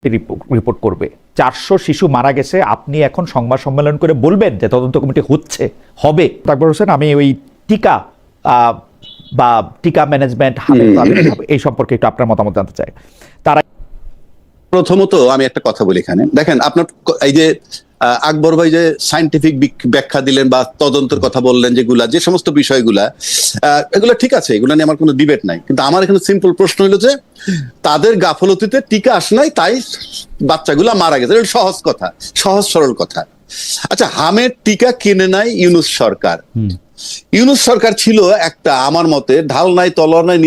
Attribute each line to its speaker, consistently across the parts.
Speaker 1: Report করবে। 400 শিশু মারা গেছে, আপনি এখন সংবাদ সম্মেলন করে বলবেন যে তদন্ত কমিটি হবে। আকবর হোসেন, আমি ওই টিকা বা টিকা ম্যানেজমেন্ট এই সম্পর্কে একটু আপনার মতামত জানতে চাই। তারা
Speaker 2: প্রথমত আমি একটা কথা বলি এখানে, দেখেন আপনার এই যে আকবর ভাই যে সায়েন্টিফিক ব্যাখ্যা দিলেন বা তদন্তের কথা বললেন, যেগুলা যে সমস্ত বিষয়গুলা এগুলো ঠিক আছে, এগুলো নিয়ে আমার কোনো ডিবেট নাই, কিন্তু আমার এখানে সিম্পল প্রশ্ন হলো যে তাদের গাফলতিতে টিকা আসে নাই, তাই বাচ্চাগুলা মারা গেছে। এটা সহজ কথা, সহজ সরল কথা। আচ্ছা, হামের টিকা কিনে নাই ইউনূস সরকার। ইউনূস সরকার ছিল একটা, আমার মতে ঢাল নাই তলোয়ার নাই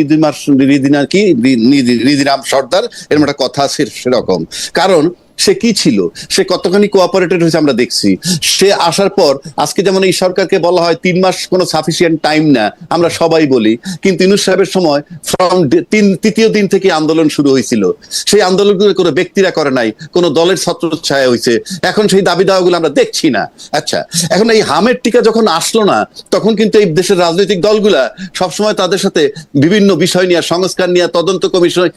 Speaker 2: নিধিরাম সর্দার, এরকম একটা কথা আছে সেরকম। কারণ সে কি ছিল, সে কতখানি কোঅপারেটেড হয়েছে আমরা দেখছি। সে আসার পর আজকে যেমন এই সরকারকে বলা হয় 3 মাস কোনো সাফিসিয়েন্ট টাইম না, আমরা সবাই বলি, কিন্তু ইউনূস সাহেবের সময় ফ্রম তৃতীয় দিন থেকে আন্দোলন শুরু হয়েছিল। সেই আন্দোলনগুলো কোনো ব্যক্তিরা করে নাই, কোনো দলের ছত্রছায়া হয়েছে। এখন সেই দাবি দাওয়াগুলো আমরা দেখছি না। আচ্ছা, এখন এই হামের টিকা যখন আসলো না, তখন কিন্তু এই দেশের রাজনৈতিক দলগুলা সবসময় তাদের সাথে বিভিন্ন বিষয় নিয়ে, সংস্কার নিয়ে, তদন্ত কমিশন,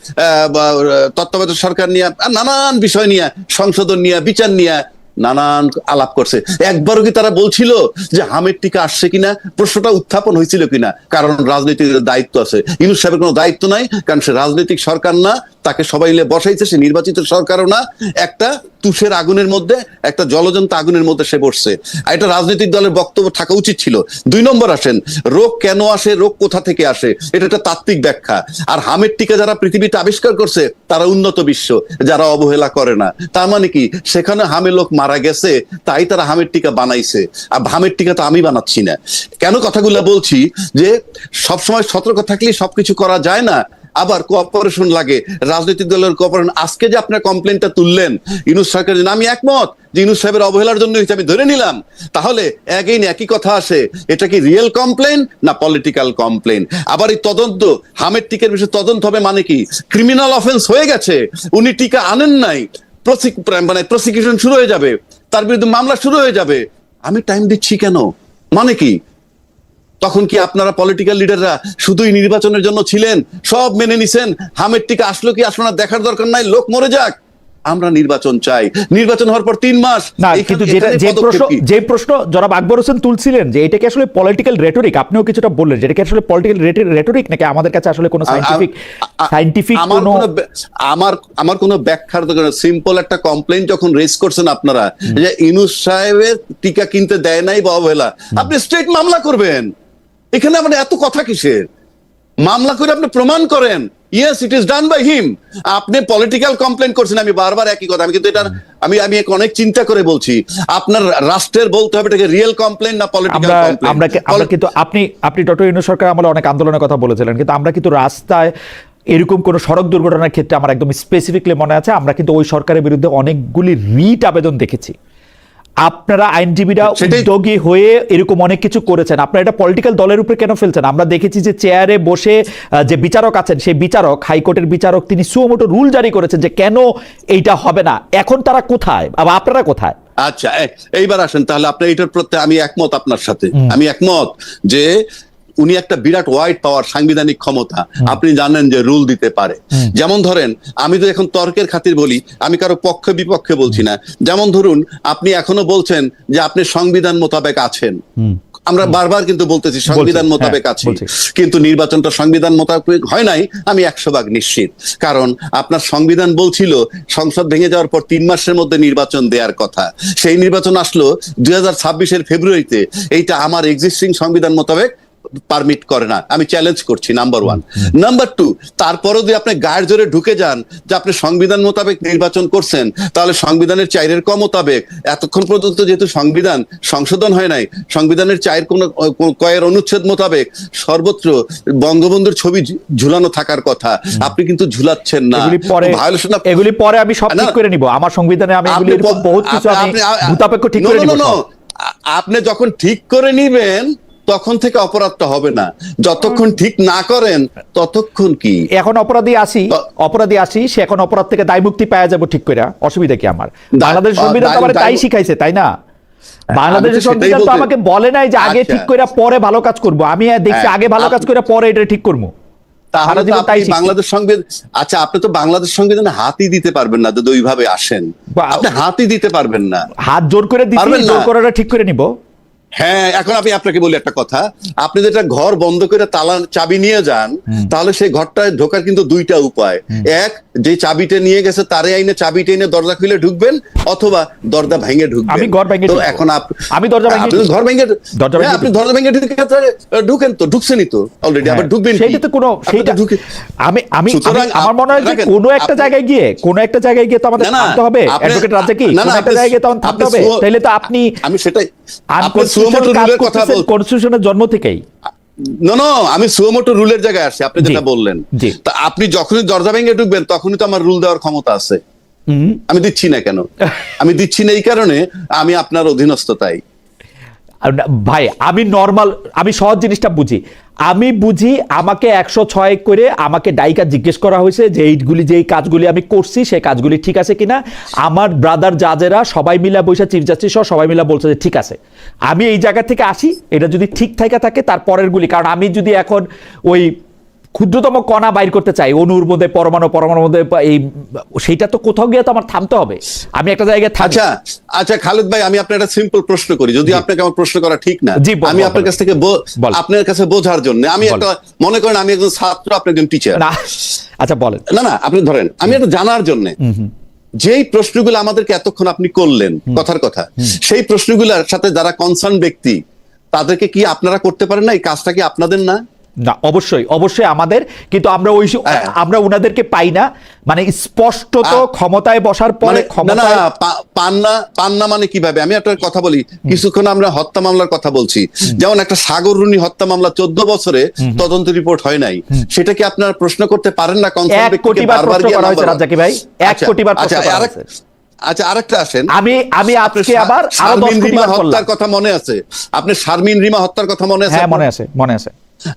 Speaker 2: তত্ত্বাবধায়ক সরকার নিয়ে, নানান বিষয় নিয়ে, সংশোধন নিয়ে, বিচার নিয়ে নানান আলাপ করছে। একবারও কি তারা বলছিল যে হামের টিকা আসছে কিনা, প্রশ্নটা উত্থাপন হয়েছিল কিনা? কারণ রাজনৈতিক দায়িত্ব আছে, ইউনূস সাহেবের কোনো দায়িত্ব নাই, কারণ সে রাজনৈতিক সরকার না, তাকে সবাই বসাইছে, সে নির্বাচিত সরকারও না। একটা তুষের আগুনের মধ্যে, একটা জলজন্ত আগুনের মধ্যে সে বসছে। আর এটা রাজনৈতিক দলের বক্তব্য থাকা উচিত ছিল। 2 নম্বর আসেন, রোগ কেন আসে, রোগ কোথা থেকে আসে, এটা একটা তাত্ত্বিক ব্যাখ্যা। আর হামের টিকা যারা পৃথিবীতে আবিষ্কার করছে তারা উন্নত বিশ্ব, যারা অবহেলা করে না। তার মানে কি, সেখানে হামে লোক মারা গেছে, তাই তারা হামের টিকা বানাইছে। আর হামের টিকা তো আমি বানাচ্ছি না। কেন কথাগুলো বলছি, যে সবসময় সতর্ক থাকলে সবকিছু করা যায় না, আবার কোঅপারেশন লাগে, রাজনৈতিক দলের কোঅপারেশন। আজকে যে আপনার কমপ্লেনটা তুললেন ইউনূস সরকারের জন্য, আমি একমত যে ইউনূস সাহেবের অবহেলার জন্য আমি ধরে নিলাম। তাহলে একই কথা আসে, এটা কি রিয়েল কমপ্লেন না পলিটিক্যাল কমপ্লেন? আবার এই তদন্ত, হামের টিকার বিষয়ে তদন্ত হবে মানে কি? ক্রিমিনাল অফেন্স হয়ে গেছে, উনি টিকা আনেন নাই, প্রসিকিউশন শুরু হয়ে যাবে, তার বিরুদ্ধে মামলা শুরু হয়ে যাবে। আমি টাইম দিচ্ছি কেন, মানে কি? তখন কি আপনারা পলিটিক্যাল লিডাররা শুধুই নির্বাচনের জন্য ছিলেন, সব মেনে নিছেন, হামের টিকা আসলো কি আসলো না দেখার দরকার নাই, লোক মরে যাক, আমরা নির্বাচন চাই, নির্বাচন হওয়ার পর 3 মাস?
Speaker 1: না, কিন্তু যে প্রশ্ন জনাব আকবর হোসেন তুলছিলেন, যে এটা কি আসলে পলিটিক্যাল রেটরিক, আপনিও কিছুটা বললেন যে এটা কি আসলে পলিটিক্যাল রেটরিক নাকি আমাদের কাছে আসলে কোনো সায়েন্টিফিক
Speaker 2: আমার কোনো ব্যাখ্যার দরকার নেই। সিম্পল একটা কমপ্লেইন যখন রেজ করছেন আপনারা যে ইউনূস সাহেবের টিকা কিনতে দেয় নাই বা অবহেলা, আপনি স্ট্রেট মামলা করবেন। এখানে আপনার এত কথা কিসের? মামলা করে আপনি প্রমাণ করেন, yes it is done by him. আপনি পলিটিক্যাল কমপ্লেন করছেন, আমি বারবার একই কথা। আমি কিন্তু এটা আমি অনেক চিন্তা করে বলছি, আপনার রাষ্ট্রের বলতে হবে এটাকে রিয়েল কমপ্লেন না পলিটিক্যাল কমপ্লেন।
Speaker 1: আমরা কিন্তু আপনি ডক্টর ইউনূস সরকার আমলে অনেক আন্দোলনের কথা বলেছিলেন, কিন্তু আমরা কিন্তু রাস্তায় এরকম কোন সড়ক দুর্ঘটনার ক্ষেত্রে আমার একদম স্পেসিফিকলি মনে আছে, আমরা কিন্তু ওই সরকারের বিরুদ্ধে অনেকগুলি রিট আবেদন দেখেছি। আপনারা আইনজীবীরা উদ্যোগী হয়ে এরকম অনেক কিছু করেছেন, আপনারা এটা পলিটিক্যাল দলের উপরে কেন ফেলছেন? আমরা দেখেছি যে চেয়ারে বসে যে বিচারক আছেন, সেই বিচারক, হাইকোর্টের বিচারক, তিনি সুমোটো রুল জারি করেছেন যে কেন এইটা হবে না। এখন তারা কোথায়, আবার আপনারা কোথায়?
Speaker 2: আচ্ছা, এইবার আসেন তাহলে আপনার এটার প্রতি আমি একমত, আপনার সাথে আমি একমত যে উনি একটা বিরাট ওয়াইড পাওয়ার, সাংবিধানিক ক্ষমতা। আপনি জানেন যে রুল দিতে পারে। যেমন ধরেন, আমি তো এখন তর্কের খাতির বলি, আমি কারো পক্ষে বিপক্ষে বলছি না। যেমন ধরুন, আপনি এখনো বলছেন যে আপনি সংবিধান মোতাবেক আছেন, আমরা বারবার কিন্তু বলতেছি সংবিধান মোতাবেক আছি, কিন্তু নির্বাচনটা সংবিধান মোতাবেক হয় নাই, আমি 100% নিশ্চিত। কারণ আপনার সংবিধান বলছিল সংসদ ভেঙে যাওয়ার পর 3 মাসের মধ্যে নির্বাচন দেওয়ার কথা। সেই নির্বাচন আসলো 2026-এর ফেব্রুয়ারিতে। এইটা আমার এক্সিস্টিং সংবিধান মোতাবেক পারমিট করে না, আমি চ্যালেঞ্জ করছি, নাম্বার 1। নাম্বার 2, তারপরও যদি আপনি গায়ের জোরে ঢুকে যান যে আপনি সংবিধান মোতাবেক নির্বাচন করছেন, তাহলে সংবিধানের 4-এর ক মোতাবেক এতক্ষণ পর্যন্ত যেহেতু সংবিধান সংশোধন হয় নাই, সংবিধানের 4 কয়ের অনুচ্ছেদ মোতাবেক সর্বত্র বঙ্গবন্ধুর ছবি ঝুলানো থাকার কথা, আপনি কিন্তু ঝুলাচ্ছেন না।
Speaker 1: এগুলি পরে আমি সব ঠিক করে নিব, আমার সংবিধানে আমি এগুলি বহুত কিছু আমি ভূতাপেক্ষ ঠিক করে নিব।
Speaker 2: আপনি যখন ঠিক করে নিবেন তখন থেকে অপরাধটা হবে না, যতক্ষণ ঠিক না করেন ততক্ষণ কি?
Speaker 1: এখন অপরাধী আসি সে এখন অপরাধ থেকে দায় মুক্তি পাওয়া যাবে ঠিক করে, অসুবিধা কি আমার? বাংলাদেশ সংবিধান তো আমাদের তাই শিখাইছে, তাই না? বাংলাদেশের সংবিধান তো আমাকে বলে নাই যে আগে ঠিক করে পরে ভালো কাজ করব। আমি দেখছি আগে ভালো কাজ করে পরে এটা ঠিক করবো।
Speaker 2: তাহলে তো আপনি বাংলাদেশ সংবিধান, আচ্ছা আপনি তো বাংলাদেশ সংবিধানে হাতই দিতে পারবেন না যদি ওইভাবে আসেন, আপনি হাতই দিতে পারবেন না।
Speaker 1: হাত জোর করে দিচ্ছি, জোর করাটা ঠিক করে নিব।
Speaker 2: হ্যাঁ, এখন আমি আপনাকে বলি একটা কথা, আপনি যেটা ঘর বন্ধ করে তালা চাবি নিয়ে যান, তাহলে সেই ঘরটায় ঢোকার কিন্তু দুইটা উপায়। এক, যে চাবিটা নিয়ে গেছে তারে আইনে চাবিটা এনে দরজা খুলে ঢুকবেন, অথবা দরজা ভেঙে ঢুকবেন।
Speaker 1: আমি ঘর ভেঙে,
Speaker 2: তো এখন
Speaker 1: আমি দরজা ভেঙে,
Speaker 2: ঘর ভেঙে, আপনি দরজা ভেঙে ঢুকেন তো, ঢুকছেনই তো অলরেডি, আবার ঢুকবেন।
Speaker 1: সেইটা তো কোনো, সেইটা ঢুকে আমি আমার মনে হয় যে কোনো একটা জায়গায় গিয়ে তো আমাদের থামতে হবে। অ্যাডভোকেট রাজ্জাক, কি কোনো একটা জায়গায় তখন থামতে হবে, তাহলে তো আপনি,
Speaker 2: আমি সেটাই
Speaker 1: কনস্টিটিউশনের জন্ম থেকেই
Speaker 2: আমি সুমোটো রুলের জায়গায় আসছি। আপনি যেটা বললেন, তা আপনি যখনই দরজা ভেঙে ঢুকবেন তখনই তো আমার রুল দেওয়ার ক্ষমতা আছে। আমি দিচ্ছি না কেন? আমি দিচ্ছি না এই কারণে আমি আপনার অধীনস্থ। তাই
Speaker 1: ভাই, আমি নরমাল, আমি সহজ জিনিসটা বুঝি। আমি বুঝি আমাকে 106 করে আমাকে ডাইকা জিজ্ঞেস করা হয়েছে যে এইগুলি, যে কাজগুলি আমি করছি সেই কাজগুলি ঠিক আছে কিনা। আমার ব্রাদার জাজেরা সবাই মিলা বৈশা, চিফ জাস্টিস সহ সবাই মিলা বলছে যে ঠিক আছে। আমি এই জায়গা থেকে আসি, এটা যদি ঠিক থাকে তার পরের গুলি, কারণ আমি যদি এখন ওই ক্ষুদ্রতম কণা বাইর করতে চাই অনুর মধ্যে, পরমাণুর মধ্যে, এই সেইটা তো কোথাও গিয়ে তো আমার থামতে হবে। আমি একটা জায়গায়
Speaker 2: আচ্ছা খালেদ ভাই, আমি আপনার একটা সিম্পল প্রশ্ন করি, যদি আপনাকে আমার প্রশ্ন করা ঠিক না, আমি আপনার কাছ থেকে আপনার কাছে বোঝার জন্য, আমি একটা, মনে করেন আমি একজন ছাত্র, আপনি একজন টিচার।
Speaker 1: আচ্ছা বলেন।
Speaker 2: না আপনি ধরেন, আমি এটা জানার জন্য যেই প্রশ্নগুলো আমাদেরকে এতক্ষণ আপনি করলেন, কথার কথা, সেই প্রশ্নগুলোর সাথে যারা কনসার্ন ব্যক্তি, তাদেরকে কি আপনারা করতে পারেন না? এই কাজটা কি আপনাদের না?
Speaker 1: না, অবশ্যই আমাদের, কিন্তু আমরা উনাদেরকে পাই না, মানে স্পষ্টত ক্ষমতায় বসার পরে
Speaker 2: পান না মানে কিভাবে? আমি একটা কথা বলি, কিছুক্ষণ আমরা হত্যা মামলার কথা বলছি, যেমন একটা সাগর রুনি হত্যা মামলা 14 বছরে তদন্ত রিপোর্ট হয় নাই, সেটা কি আপনারা প্রশ্ন করতে পারেন না? আচ্ছা আরেকটা আসেন, আমি আজকে আবার আরো 10 কোটি বার হত্যার কথা মনে আছে? আপনার শারমিন রিমা হত্যার কথা মনে আছে?
Speaker 1: হ্যাঁ, মনে আছে।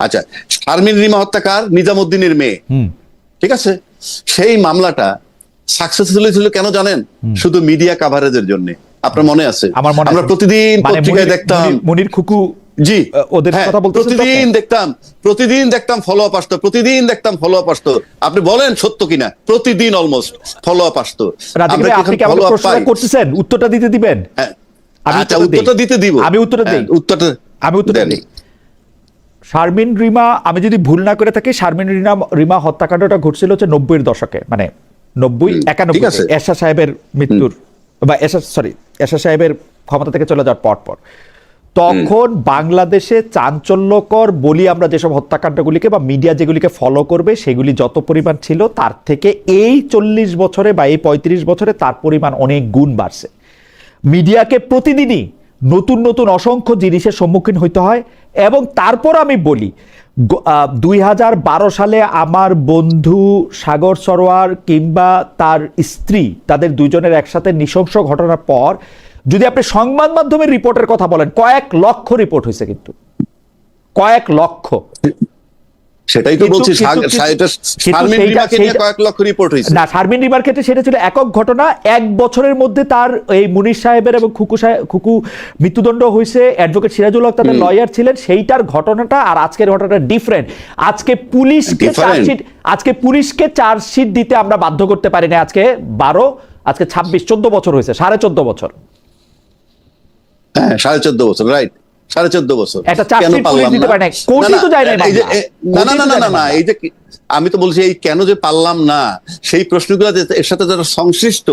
Speaker 2: আচ্ছা, শারমিন রিমা হত্যাকার নিজামুদ্দিনের মেয়ে, ঠিক আছে? সেই মামলাটা সাকসেসফুল ছিল কেন জানেন? শুধু মিডিয়া কাভারেজের জন্য। আপনার মনে আছে? আমরা প্রতিদিন পত্রিকায় দেখতাম
Speaker 1: মুনির খুকু, জি, ওদের কথা বলতে
Speaker 2: প্রতিদিন দেখতাম ফলো আপ আসতো, আপনি বলেন সত্য কিনা? প্রতিদিন অলমোস্ট ফলো আপ আসতো।
Speaker 1: আপনি কি আমাকে প্রশ্ন করতেছেন, উত্তরটা দিতে দিবেন?
Speaker 2: আচ্ছা, উত্তরটা দিতে দিব।
Speaker 1: আমি উত্তরটা দিই। শারমিন রিমা, আমি যদি ভুল না করে থাকি, শারমিন রিমা হত্যাকাণ্ডটা ঘটছিল হচ্ছে 90-এর দশকে, মানে 90-91 এরশাদ সাহেবের মৃত্যুর, বা এরশাদ সাহেবের ক্ষমতা থেকে চলে যাওয়ার পর তখন বাংলাদেশে চাঞ্চল্যকর বলি আমরা যেসব হত্যাকাণ্ডগুলিকে বা মিডিয়া যেগুলিকে ফলো করবে সেগুলি যত পরিমাণ ছিল, তার থেকে এই 40 বছরে বা এই 35 বছরে তার পরিমাণ অনেক গুণ বাড়ছে। মিডিয়াকে প্রতিদিনই নতুন অসংখ্য জিনিসের সম্মুখীন হইতে হয়। এবং তারপর আমি বলি, 2012 সালে আমার বন্ধু সাগর সরোয়ার কিংবা তার স্ত্রী, তাদের দুজনের একসাথে নৃশংস ঘটনার পর যদি আপনি সংবাদ মাধ্যমের রিপোর্টের কথা বলেন, কয়েক লক্ষ রিপোর্ট হয়েছে, কিন্তু কয়েক লক্ষ।
Speaker 2: সেটাই তো বলছি, শারমিন রিমাকে নিয়ে কয়েক লক্ষ রিপোর্ট হয়েছে।
Speaker 1: না, শারমিন রিমার ক্ষেত্রে সেটা ছিল একক ঘটনা। 1 বছরের মধ্যে তার এই মুনির সাহেবের এবং খুকু মৃত্যুদণ্ড হয়েছে। অ্যাডভোকেট সিরাজুল হক তাদের লয়ার ছিলেন। সেইটার ঘটনাটা আর আজকের ঘটনাটা ডিফারেন্ট। আজকে পুলিশকে চার্জশিট দিতে আমরা বাধ্য করতে পারি না। আজকে 26, 14 বছর হয়েছে, 14.5 বছর।
Speaker 2: হ্যাঁ, 14.5 বছর, রাইট, 14.5 বছর।
Speaker 1: একটা চার্জশিট পুলিশ দিতে পারে না, কোর্টই তো যায় না।
Speaker 2: না, এই যে আমি তো বলছি, এই কেন যে পারলাম না, সেই প্রশ্নগুলো এর সাথে যারা সংশ্লিষ্ট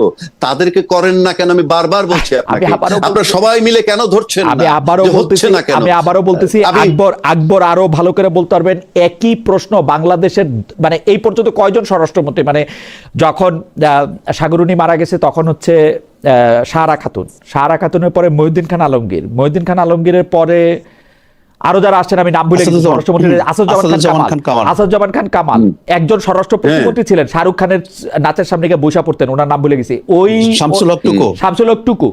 Speaker 2: তাদেরকে করেন না কেন? আমি বারবার বলছি আপনাকে, আপনারা সবাই মিলে কেন ধরছেন না?
Speaker 1: আমি আবারও বলতেছি, আকবর আরো ভালো করে বলতে পারবেন। একই প্রশ্ন বাংলাদেশের, মানে এই পর্যন্ত কয়জন স্বরাষ্ট্রমন্ত্রী, মানে যখন সাগরুনি মারা গেছে তখন হচ্ছে সাহারা খাতুনের পরে মহিউদ্দিন খান আলমগীরের পরে আরো যারা আসছেন, আমি নাম ভুলে গেছি, আসাদুজ্জামান খান কামাল একজন স্বরাষ্ট্র প্রতিমন্ত্রী ছিলেন, শাহরুখ খানের নাচের সামনে গিয়ে বসা পড়তেন, ওনার নাম ভুলে গেছি, ওই শামসুল হক টুকু।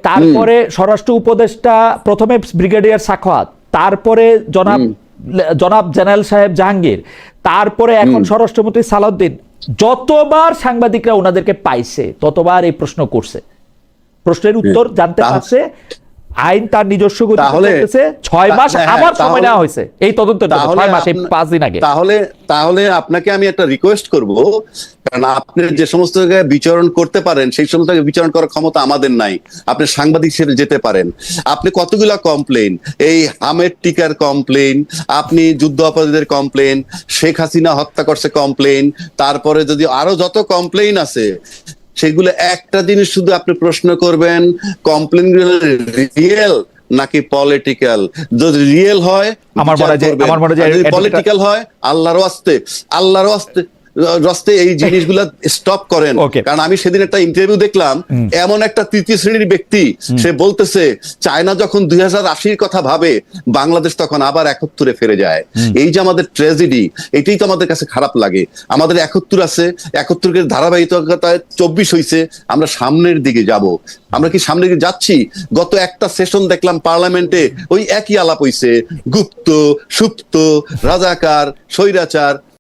Speaker 1: তারপরে স্বরাষ্ট্র উপদেষ্টা প্রথমে ব্রিগেডিয়ার সাখাওয়াত, তারপরে জনাব জেনারেল সাহেব জাহাঙ্গীর, তারপরে এখন স্বরাষ্ট্রমন্ত্রী সালাউদ্দিন। যতবার সাংবাদিকরা ওনাদেরকে পাইছে ততবার এই প্রশ্ন করছে, প্রশ্নের উত্তর জানতে পারছে। আইন তার নিজস্ব গতিতে
Speaker 2: তাহলে-
Speaker 1: চলতেছে। 6 মাস
Speaker 2: হ্যাঁ,
Speaker 1: আবার সময়
Speaker 2: তাহলে-
Speaker 1: নেওয়া হয়েছে এই তদন্তের জন্য। 6 মাস, এই 5 দিন আগে।
Speaker 2: তাহলে আপনাকে আমি একটা রিকোয়েস্ট করব, কারণ আপনি যে সমস্ত জায়গায় বিচরণ করতে পারেন সেই সমস্ত জায়গায় বিচরণ করার ক্ষমতা আমাদের নাই। আপনি সাংবাদিক হিসেবে যেতে পারেন। আপনি কতগুলা কমপ্লেন, এই হামেদ টিকার কমপ্লেন, আপনি যুদ্ধ অপরাধীদের কমপ্লেন, শেখ হাসিনা হত্যা করছে কমপ্লেন, তারপরে যদি আরো যত কমপ্লেন আছে সেগুলো একটা জিনিস শুধু আপনি প্রশ্ন করবেন, কমপ্লেন রিয়েল নাকি পলিটিক্যাল। যদি রিয়েল হয়
Speaker 1: আমার মনে হয় যে-
Speaker 2: বিচার করবেন।
Speaker 1: আমার মনে হয় যে
Speaker 2: আর যদি
Speaker 1: এটা-
Speaker 2: পলিটিক্যাল হয়, আল্লাহর রাস্তে এই জিনিসগুলা স্টপ করেন।
Speaker 1: Okay.
Speaker 2: কারণ আমি সেদিন একটা ইন্টারভিউ দেখলাম, এমন একটা তৃতীয় শ্রেণীর ব্যক্তি, সে বলতেছে চায়না যখন 2080 কথা ভাবে, বাংলাদেশ তখন আবার 71 ফিরে যায়। এই যে আমাদের ট্র্যাজেডি, এটাই তো আমাদের কাছে খারাপ লাগে। আমাদের 71 আছে, 71 ধারাবাহিকতায় 24 হয়েছে, আমরা সামনের দিকে যাব। আমরা কি সামনের দিকে যাচ্ছি? গত একটা সেশন দেখলাম পার্লামেন্টে, ওই একই আলাপ হইছে, গুপ্ত সুপ্ত রাজাকার স্বৈরাচার।